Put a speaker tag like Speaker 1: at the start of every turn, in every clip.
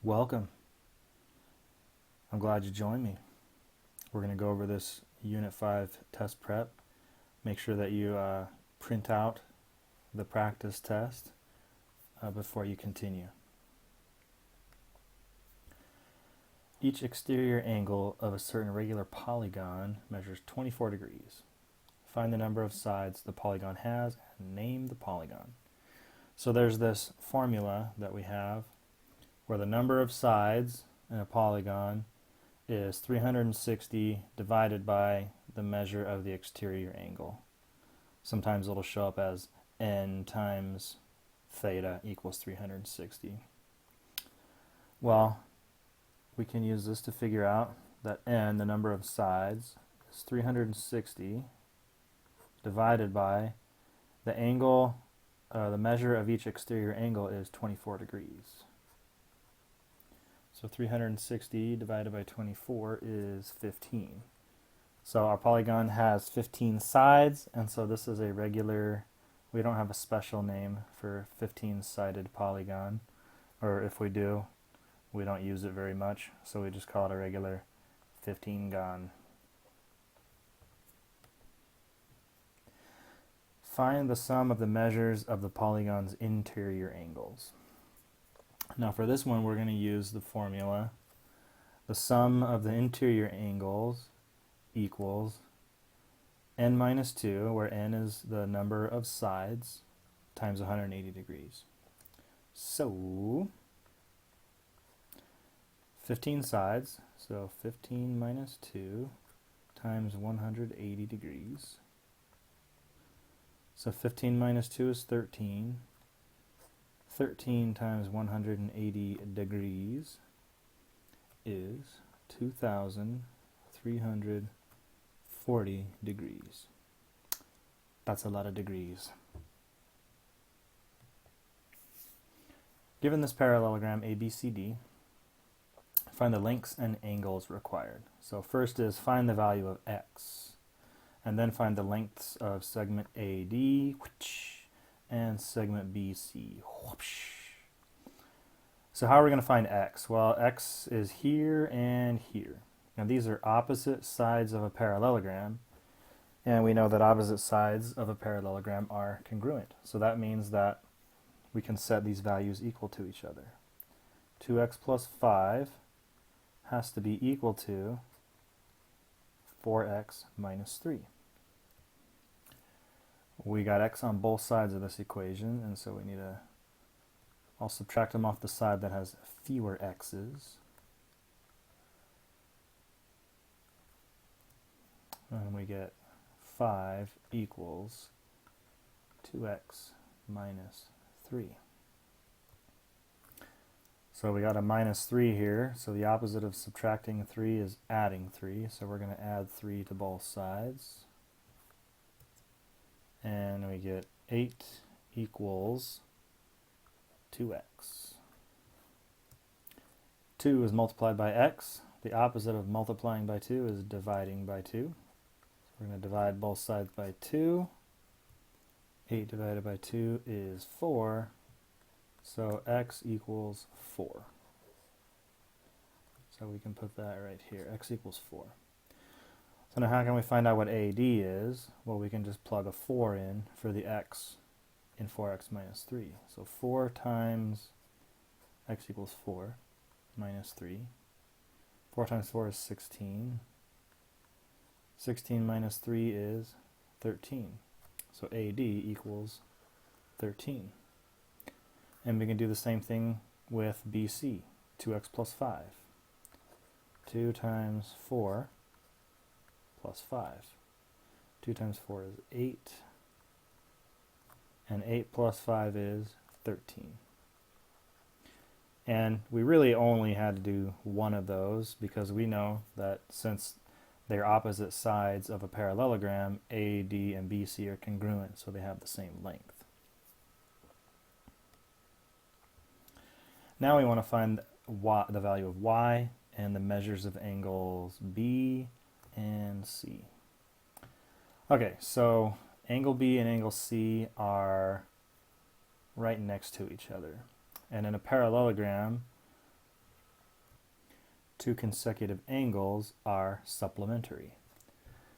Speaker 1: Welcome. I'm glad you joined me. We're going to go over this Unit 5 test prep. Make sure that you print out the practice test before you continue. Each exterior angle of a certain regular polygon measures 24 degrees. Find the number of sides the polygon has and name the polygon. So there's this formula that we have where the number of sides in a polygon is 360 divided by the measure of the exterior angle. Sometimes it'll show up as n times theta equals 360. Well, we can use this to figure out that n, the number of sides, is 360 divided by the angle, the measure of each exterior angle is 24 degrees. So 360 divided by 24 is 15. So our polygon has 15 sides, and so this is a regular, we don't have a special name for 15-sided polygon, or if we do, we don't use it very much, so we just call it a regular 15-gon. Find the sum of the measures of the polygon's interior angles. Now for this one, we're going to use the formula. The sum of the interior angles equals n minus 2, where n is the number of sides, times 180 degrees. So 15 sides, so 15 minus 2 times 180 degrees. So 15 minus 2 is 13. 13 times 180 degrees is 2,340 degrees. That's a lot of degrees. Given this parallelogram ABCD, find the lengths and angles required. So first is find the value of x, and then find the lengths of segment AD, and segment BC. So how are we going to find x? Well, x is here and here. Now these are opposite sides of a parallelogram, and we know that opposite sides of a parallelogram are congruent. So that means that we can set these values equal to each other. 2x plus 5 has to be equal to 4x minus 3. We got x on both sides of this equation, and so we need to, I'll subtract them off the side that has fewer x's. And we get 5 equals 2x minus 3. So we got a minus 3 here, so the opposite of subtracting 3 is adding 3, so we're going to add 3 to both sides. And we get 8 equals 2x. 2 is multiplied by x. The opposite of multiplying by 2 is dividing by 2. So we're going to divide both sides by 2. 8 divided by 2 is 4. So x equals 4. So we can put that right here. X equals 4. So now how can we find out what AD is? Well, we can just plug a 4 in for the x in 4x minus 3. So 4 times x equals 4 minus 3. 4 times 4 is 16. 16 minus 3 is 13. So AD equals 13. And we can do the same thing with BC, 2x plus 5. 2 times 4 plus 5. 2 times 4 is 8. And 8 plus 5 is 13. And we really only had to do one of those because we know that since they're opposite sides of a parallelogram, AD and BC are congruent, so they have the same length. Now we want to find the value of y and the measures of angles B and C. Okay, so angle B and angle C are right next to each other. And in a parallelogram, two consecutive angles are supplementary.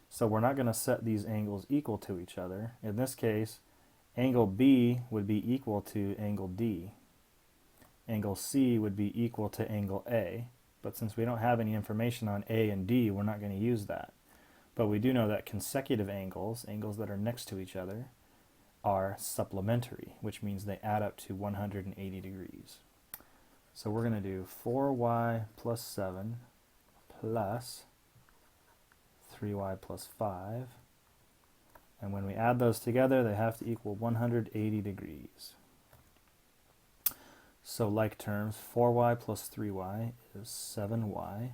Speaker 1: So we're not going to set these angles equal to each other. In this case, angle B would be equal to angle D. Angle C would be equal to angle A. But since we don't have any information on A and D, we're not going to use that. But we do know that consecutive angles, angles that are next to each other, are supplementary, which means they add up to 180 degrees. So we're going to do 4y plus 7 plus 3y plus 5. And when we add those together, they have to equal 180 degrees. So like terms, 4y plus 3y is 7y.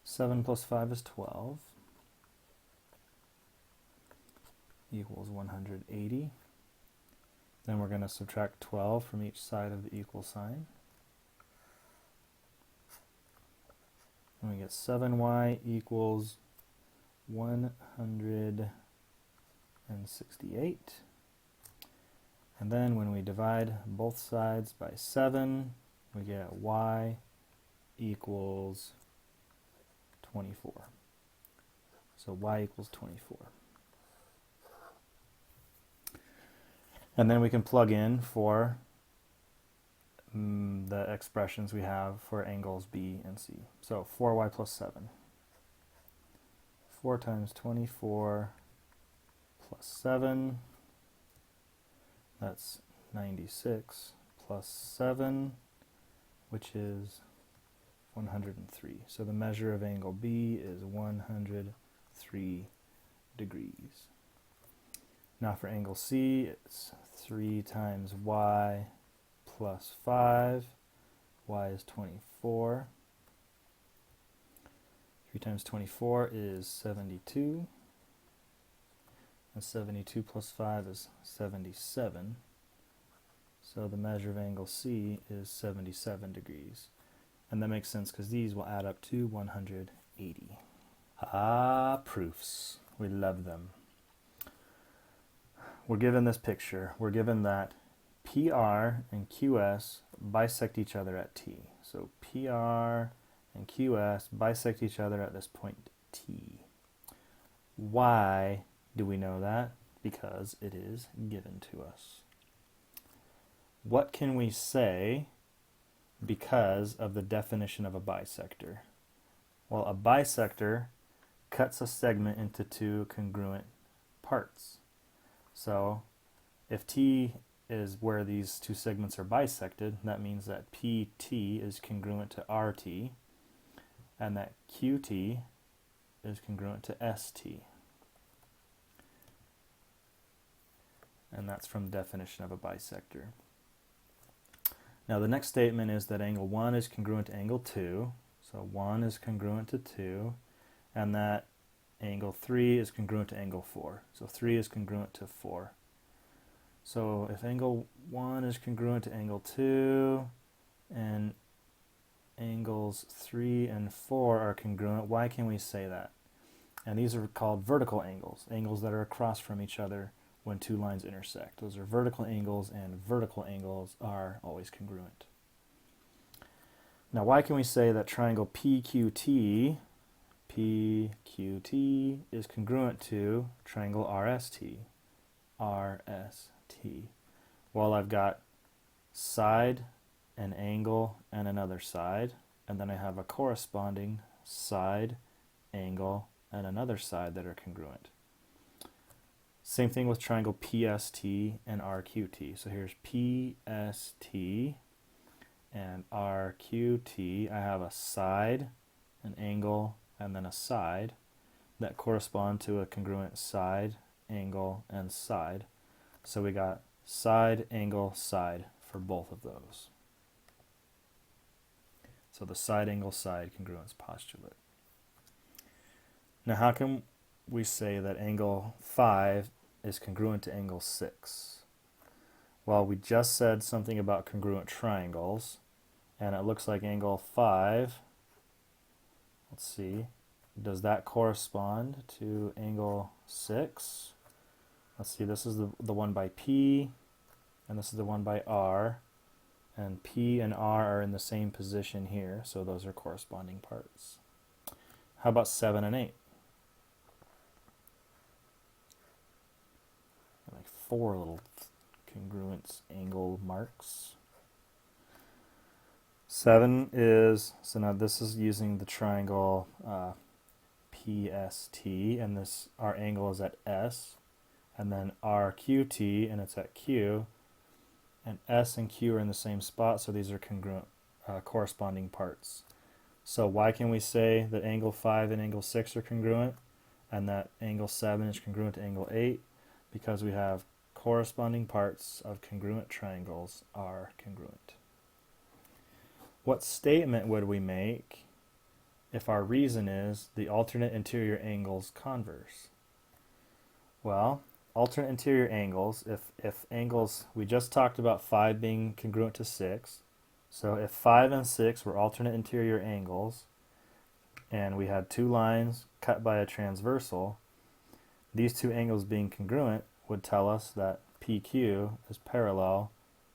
Speaker 1: 7 plus 5 is 12. Equals 180. Then we're going to subtract 12 from each side of the equal sign. And we get 7y equals 168. And then when we divide both sides by 7, we get y equals 24. So y equals 24. And then we can plug in for the expressions we have for angles B and C. So 4y plus 7. 4 times 24 plus 7, that's 96, plus 7, which is 103. So the measure of angle B is 103 degrees. Now for angle C, it's 3 times y plus 5. Y is 24. 3 times 24 is 72. And 72 plus 5 is 77. So the measure of angle C is 77 degrees. And that makes sense because these will add up to 180. Ah, proofs. We love them. We're given this picture. We're given that PR and QS bisect each other at T. So PR and QS bisect each other at this point T. Why do we know that? Because it is given to us. What can we say because of the definition of a bisector? Well, a bisector cuts a segment into two congruent parts. So if T is where these two segments are bisected, that means that PT is congruent to RT, and that QT is congruent to ST. And that's from the definition of a bisector. Now the next statement is that angle 1 is congruent to angle 2, so 1 is congruent to 2, and that angle 3 is congruent to angle 4, so 3 is congruent to 4. So if angle 1 is congruent to angle 2, and angles 3 and 4 are congruent, why can we say that? And these are called vertical angles, angles that are across from each other when two lines intersect. Those are vertical angles, and vertical angles are always congruent. Now why can we say that triangle PQT is congruent to triangle RST? Well, I've got side, an angle, and another side, and then I have a corresponding side, angle, and another side that are congruent. Same thing with triangle PST and RQT. So here's PST and RQT. I have a side, an angle, and then a side that correspond to a congruent side, angle, and side. So we got side, angle, side for both of those. So the side, angle, side congruence postulate. Now how can we say that angle 5 is congruent to angle 6? Well, we just said something about congruent triangles, and it looks like angle 5, let's see, does that correspond to angle 6? Let's see, this is the one by P, and this is the one by R, And P and R are in the same position here, so those are corresponding parts. How about 7 and 8? Like 4 little congruence angle marks. 7 is, so now this is using the triangle PST, and this, our angle is at S, and then RQT, and it's at Q, and S and Q are in the same spot, so these are congruent, corresponding parts. So why can we say that angle 5 and angle 6 are congruent, and that angle 7 is congruent to angle 8? Because we have corresponding parts of congruent triangles are congruent. What statement would we make if our reason is the alternate interior angles converse? Well, alternate interior angles, if angles, we just talked about 5 being congruent to 6, so if 5 and 6 were alternate interior angles, and we had 2 lines cut by a transversal, these 2 angles being congruent would tell us that PQ is parallel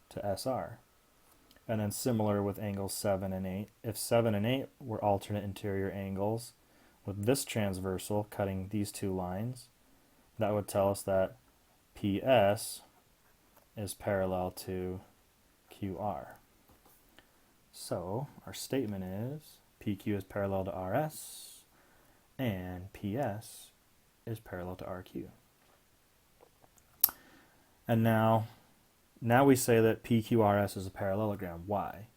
Speaker 1: to SR. And then similar with angles 7 and 8. If 7 and 8 were alternate interior angles with this transversal cutting these 2 lines, that would tell us that PS is parallel to QR. So our statement is PQ is parallel to RS and PS is parallel to RQ. And now we say that PQRS is a parallelogram. Why?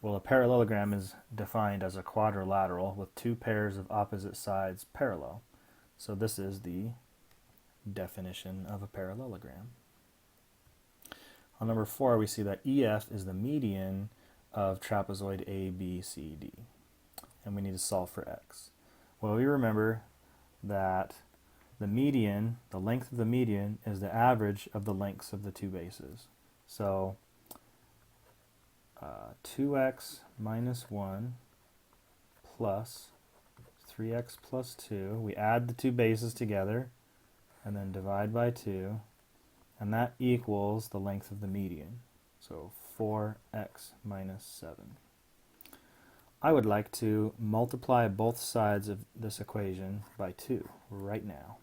Speaker 1: Well, a parallelogram is defined as a quadrilateral with 2 pairs of opposite sides parallel. So this is the definition of a parallelogram. On number 4, we see that EF is the median of trapezoid ABCD, and we need to solve for x. Well, we remember that the median, the length of the median, is the average of the lengths of the 2 bases. So 2x minus 1 plus 3x plus 2, we add the 2 bases together and then divide by 2, and that equals the length of the median. So 4x minus 7. I would like to multiply both sides of this equation by 2 right now,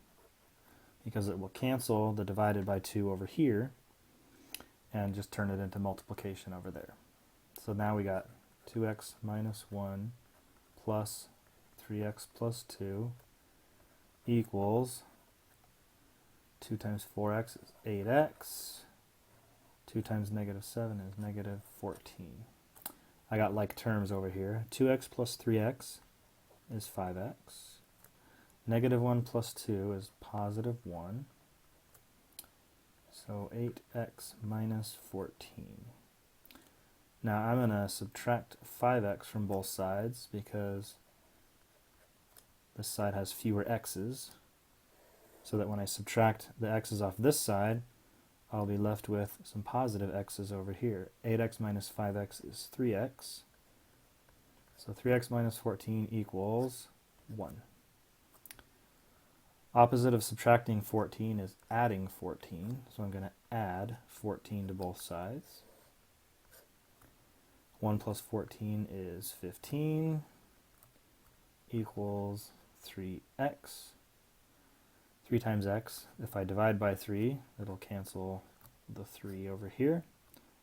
Speaker 1: because it will cancel the divided by 2 over here and just turn it into multiplication over there. So now we got 2x minus 1 plus 3x plus 2 equals 2 times 4x is 8x. 2 times negative 7 is negative 14. I got like terms over here. 2x plus 3x is 5x. Negative 1 plus 2 is positive 1. So 8x minus 14. Now I'm going to subtract 5x from both sides because this side has fewer x's, so that when I subtract the x's off this side, I'll be left with some positive x's over here. 8x minus 5x is 3x. So 3x minus 14 equals 1. Opposite of subtracting 14 is adding 14. So I'm going to add 14 to both sides. 1 plus 14 is 15 equals 3x. 3 times x, if I divide by 3, it'll cancel the 3 over here.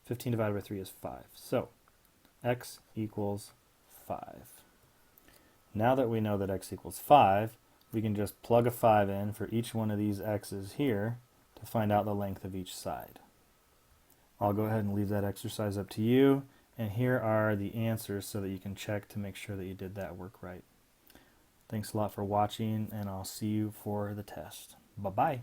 Speaker 1: 15 divided by 3 is 5. So x equals 5. Now that we know that x equals 5, we can just plug a 5 in for each one of these x's here to find out the length of each side. I'll go ahead and leave that exercise up to you, and here are the answers so that you can check to make sure that you did that work right. Thanks a lot for watching, and I'll see you for the test. Bye-bye.